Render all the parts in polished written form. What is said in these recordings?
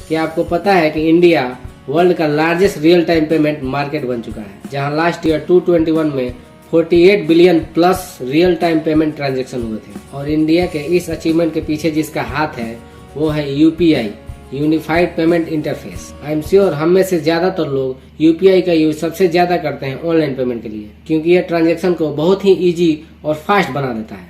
क्या आपको पता है कि इंडिया वर्ल्ड का largest real time payment market बन चुका है, जहां लास्ट ईयर 2021 में 48 billion plus real time payment transaction हुए थे। और इंडिया के इस अचीवमेंट के पीछे जिसका हाथ है वो है UPI, unified payment interface. I am sure हम में से ज्यादातर लोग यूपीआई का यूज सबसे ज्यादा करते हैं ऑनलाइन पेमेंट के लिए, क्योंकि यह ट्रांजैक्शन को बहुत ही इजी और फास्ट बना देता है।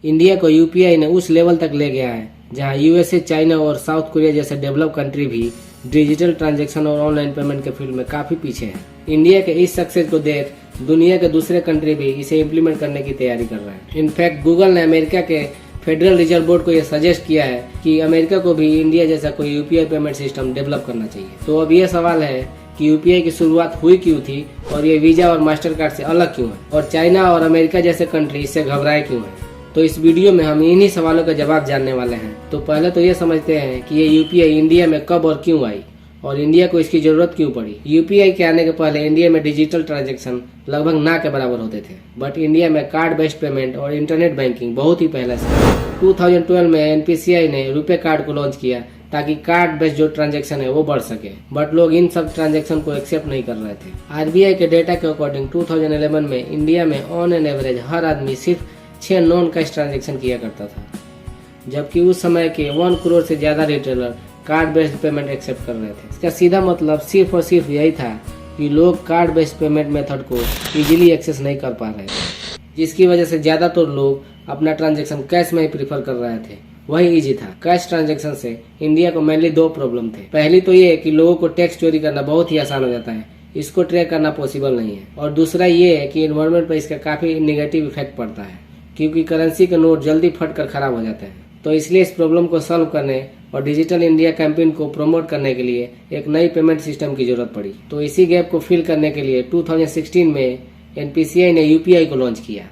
इंडिया को यूपीआई ने उस लेवल तक ले गया है जहां यूएसए, चाइना और साउथ कोरिया जैसे डेवलप कंट्री भी डिजिटल ट्रांजैक्शन और ऑनलाइन पेमेंट के फील्ड में काफी पीछे है। इंडिया के इस सक्सेस को देख दुनिया के दूसरे कंट्री भी इसे इम्प्लीमेंट करने की तैयारी कर रहे हैं। इनफैक्ट गूगल ने अमेरिका के फेडरल रिजर्व बोर्ड को यह सजेस्ट किया है कि अमेरिका को भी इंडिया जैसा कोई यूपीआई पेमेंट सिस्टम डेवलप करना चाहिए। तो अब यह सवाल है कि यूपीआई की शुरुआत हुई क्यों थी और ये वीजा और मास्टर कार्ड से अलग क्यों है, और चाइना और अमेरिका जैसे कंट्री इससे घबराए क्यों है। तो इस वीडियो में हम इन्हीं सवालों का जवाब जानने वाले हैं। तो पहले तो ये समझते हैं कि ये यूपीआई इंडिया में कब और क्यों आई और इंडिया को इसकी जरूरत क्यों पड़ी। यूपीआई के आने के पहले इंडिया में डिजिटल ट्रांजैक्शन लगभग ना के बराबर होते थे, बट इंडिया में कार्ड बेस्ड पेमेंट और इंटरनेट बैंकिंग बहुत ही पहले से। 2012 में एनपीसीआई ने रुपे कार्ड को लॉन्च किया ताकि कार्ड बेस्ड जो ट्रांजैक्शन है वो बढ़ सके, बट लोग इन सब ट्रांजैक्शन को एक्सेप्ट नहीं कर रहे थे। आरबीआई के डेटा के अकॉर्डिंग 2011 में इंडिया में ऑन एन एवरेज हर आदमी सिर्फ 6 नॉन कैश ट्रांजैक्शन किया करता था, जबकि उस समय के 1 करोड़ से ज्यादा retailer card based payment accept कर रहे थे। इसका सीधा मतलब सिर्फ और सिर्फ यही था कि लोग कार्ड बेस्ड पेमेंट मेथड को इजीली एक्सेस नहीं कर पा रहे थे, जिसकी वजह से ज्यादातर लोग अपना ट्रांजैक्शन कैश में ही प्रीफर कर रहे थे। वही इजी था। कैश ट्रांजैक्शन से इंडिया को मेनली 2 प्रॉब्लम थे। पहली तो ये कि लोगों को टैक्स चोरी करना बहुत ही आसान हो जाता है, इसको ट्रैक करना पॉसिबल नहीं है, और दूसरा ये है कि एनवायरमेंट पर इसका काफी निगेटिव इफेक्ट पड़ता है, क्योंकि करेंसी के नोट जल्दी फट कर खराब हो जाते हैं। तो इसलिए इस प्रॉब्लम को सॉल्व करने और डिजिटल इंडिया कैंपेन को प्रमोट करने के लिए एक नई पेमेंट सिस्टम की जरूरत पड़ी। तो इसी गैप को फिल करने के लिए 2016 में एनपीसीआई ने यूपीआई को लॉन्च किया।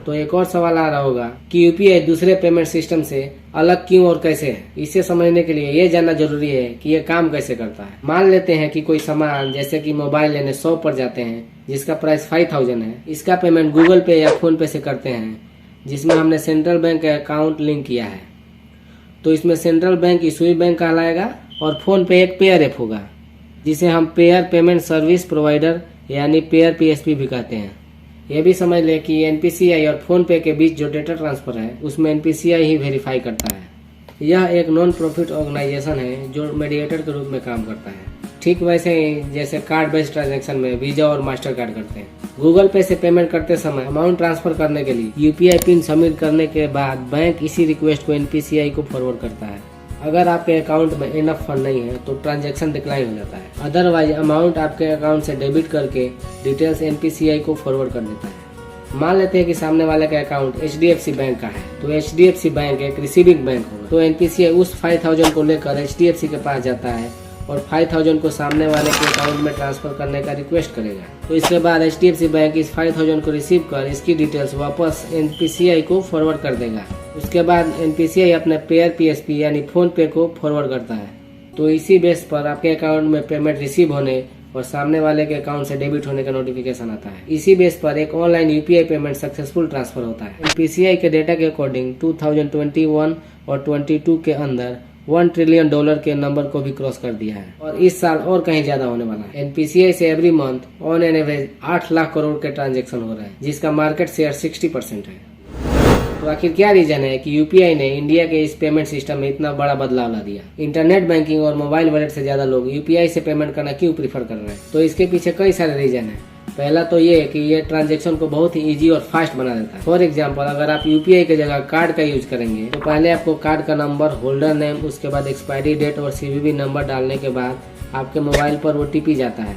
तो एक और सवाल आ रहा होगा कि यूपीआई दूसरे पेमेंट सिस्टम से अलग क्यों और कैसे है। इसे समझने के लिए ये जानना जरूरी है कि ये काम कैसे करता है। मान लेते हैं कि कोई सामान जैसे कि मोबाइल लेने शॉप पर जाते हैं जिसका प्राइस 5000 है। इसका पेमेंट गूगल पे या फोन पे से करते हैं, जिसमें हमने सेंट्रल बैंक का अकाउंट लिंक किया है। तो इसमें सेंट्रल बैंक इशूइंग बैंक कहलाएगा और फोन पे एक पेयर ऐप होगा जिसे हम पेयर पेमेंट सर्विस प्रोवाइडर यानी पेयर पीएसपी भी कहते हैं। यह भी समझ ले कि एनपीसीआई और फोन पे के बीच जो डेटा ट्रांसफर है उसमें एनपीसीआई ही वेरीफाई करता है। यह एक नॉन प्रॉफिट ऑर्गेनाइजेशन है जो मीडिएटर के रूप में काम करता है, ठीक वैसे ही जैसे कार्ड बेस्ड ट्रांजैक्शन में वीजा और मास्टर कार्ड करते हैं। गूगल पे से पेमेंट करते समय अमाउंट ट्रांसफर करने के लिए यूपीआई पिन सबमिट करने के बाद बैंक इसी रिक्वेस्ट को एनपीसीआई को फॉरवर्ड करता है। अगर आपके अकाउंट में इनफ फंड नहीं है तो ट्रांजैक्शन डिक्लाइन हो जाता है, अदरवाइज अमाउंट आपके अकाउंट से डेबिट करके डिटेल्स एनपीसीआई को फॉरवर्ड कर देता है। मान लेते हैं कि सामने वाले का अकाउंट एचडीएफसी बैंक का है, तो एचडीएफसी बैंक एक रिसीविंग बैंक होगा। तो एनपीसीआई उस 5000 को लेकर एचडीएफसी के पास जाता है और 5000 को सामने वाले के अकाउंट में ट्रांसफर करने का रिक्वेस्ट करेगा। तो इसके बाद एचडीएफसी बैंक इस 5000 को रिसीव कर इसकी डिटेल्स वापस एनपीसीआई को फॉरवर्ड कर देगा। उसके बाद एनपीसीआई अपने पेयर पीएसपी यानी फोन पे को फॉरवर्ड करता है। तो इसी बेस पर आपके अकाउंट में पेमेंट रिसीव होने और सामने वाले के अकाउंट से डेबिट होने का नोटिफिकेशन आता है। इसी बेस पर एक online UPI payment successful transfer होता है। एनपीसीआई के डेटा के अकॉर्डिंग 2021 और 22 के अंदर $1 ट्रिलियन के नंबर को भी क्रॉस कर दिया है, और इस साल और कहीं ज्यादा होने वाला है। एनपीसीआई से every month on an average 8 lakh crore के ट्रांजैक्शन हो रहे हैं, जिसका मार्केट शेयर 60% है। तो आखिर क्या रीजन है कि यूपीआई ने इंडिया के इस पेमेंट सिस्टम में इतना बड़ा बदलाव ला दिया। इंटरनेट बैंकिंग और मोबाइल वॉलेट से ज्यादा लोग यूपीआई से पेमेंट करना क्यों प्रीफर कर रहे हैं। तो इसके पीछे कई सारे रीजन है। पहला तो ये कि ये ट्रांजैक्शन को बहुत ही इजी और फास्ट बना देता है। फॉर एग्जांपल, अगर आप यूपीआई की जगह कार्ड का यूज करेंगे तो पहले आपको कार्ड का नंबर, होल्डर नेम, उसके बाद एक्सपायरी डेट और सीवीवी नंबर डालने के बाद आपके मोबाइल पर ओटीपी जाता है।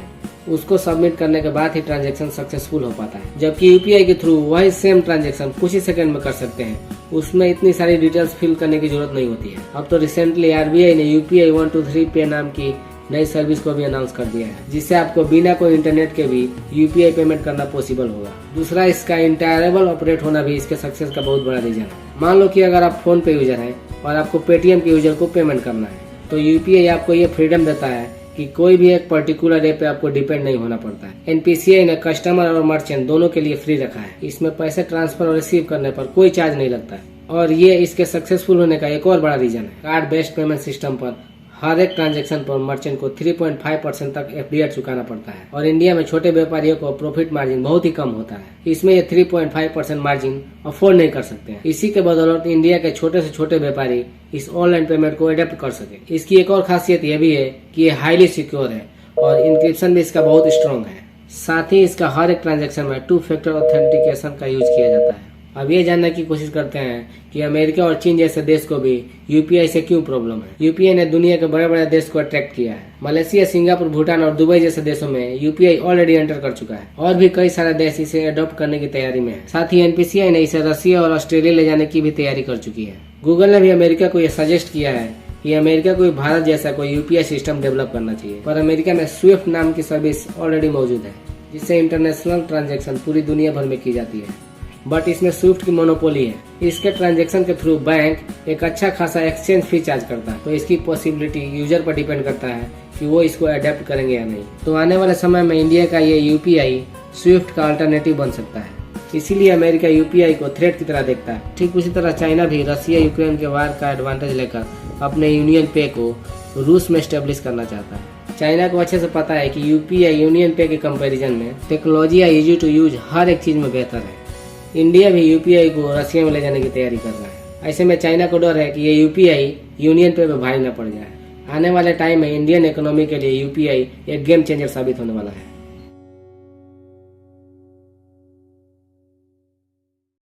उसको सबमिट करने के बाद ही ट्रांजैक्शन सक्सेसफुल हो पाता है, जबकि यूपीआई के थ्रू वही सेम ट्रांजैक्शन कुछ ही सेकंड में कर सकते हैं। उसमें इतनी सारी डिटेल्स फिल करने की जरूरत नहीं होती है। अब तो रिसेंटली आरबीआई ने यूपीआई 123 पे नाम की नई सर्विस को भी अनाउंस कर दिया है, जिससे आपको बिना कोई इंटरनेट के भी यूपीआई पेमेंट करना पॉसिबल होगा। दूसरा, इसका इंटायरेबल ऑपरेट होना भी इसके सक्सेस का बहुत बड़ा रीजन है। मान लो कि अगर आप फोन पे यूजर हैं और आपको पेटीएम के यूजर को पेमेंट करना है, तो यूपीआई आपको ये फ्रीडम देता है कि कोई भी एक पर्टिकुलर ऐप पे आपको डिपेंड नहीं होना पड़ता है। एनपीसीआई ने कस्टमर और मर्चेंट दोनों के लिए फ्री रखा है। इसमें पैसे ट्रांसफर और रिसीव करने पर कोई चार्ज नहीं लगता है। और ये इसके सक्सेसफुल होने का एक और बड़ा रीजन है। कार्ड बेस्ड पेमेंट सिस्टम पर हर एक ट्रांजैक्शन पर मर्चेंट को 3.5% तक एफडीआर चुकाना पड़ता है और इंडिया में छोटे व्यापारियों को प्रॉफिट मार्जिन बहुत ही कम होता है। इसमें ये 3.5% मार्जिन अफोर्ड नहीं कर सकते हैं। इसी के बदौलत इंडिया के छोटे से छोटे व्यापारी इस ऑनलाइन पेमेंट को अडेप्ट कर सके। इसकी एक और खासियत यह भी है कि ये हाईली सिक्योर है और इंक्रिप्शन भी इसका बहुत स्ट्रॉन्ग है। साथ ही इसका हर एक ट्रांजैक्शन में 2 फैक्टर ऑथेंटिकेशन का यूज किया जाता है। अब ये जानने की कोशिश करते हैं कि अमेरिका और चीन जैसे देश को भी यूपीआई से क्यों प्रॉब्लम है। यूपीआई ने दुनिया के बड़े बड़े देश को अट्रैक्ट किया है। मलेशिया, सिंगापुर, भूटान और दुबई जैसे देशों में यूपीआई ऑलरेडी एंटर कर चुका है और भी कई सारे देश इसे अडॉप्ट करने की तैयारी में है। साथ ही एनपीसीआई ने इसे रसिया और ऑस्ट्रेलिया ले जाने की भी तैयारी कर चुकी है। गूगल ने भी अमेरिका को यह सजेस्ट किया है कि अमेरिका को भारत जैसा कोई यूपीआई सिस्टम डेवलप करना चाहिए, पर अमेरिका में स्विफ्ट नाम की सर्विस ऑलरेडी मौजूद है जिससे इंटरनेशनल ट्रांजैक्शन पूरी दुनिया भर में की जाती है। बट इसमें स्विफ्ट की मोनोपोली है। इसके ट्रांजैक्शन के थ्रू बैंक एक अच्छा खासा एक्सचेंज फी चार्ज करता है, तो इसकी पॉसिबिलिटी यूजर पर डिपेंड करता है कि वो इसको अडेप्ट करेंगे या नहीं। तो आने वाले समय में इंडिया का ये यूपीआई स्विफ्ट का अल्टरनेटिव बन सकता है। इसीलिए अमेरिका यूपीआई को थ्रेट की तरह देखता है। ठीक उसी तरह चाइना भी रसिया यूक्रेन के वार का एडवांटेज लेकर अपने यूनियन पे को रूस में स्टेब्लिश करना चाहता है। चाइना को अच्छे से पता है कि यूपीआई यूनियन पे के कंपैरिजन में टेक्नोलॉजी या इजी टू यूज हर एक चीज में बेहतर है। इंडिया भी यूपीआई को रसिया में ले जाने की तैयारी कर रहा है। ऐसे में चाइना को डर है कि ये यूपीआई यूनियन पे में भारी न पड़ जाए। आने वाले टाइम में इंडियन इकोनॉमी के लिए यूपीआई एक गेम चेंजर साबित होने वाला है।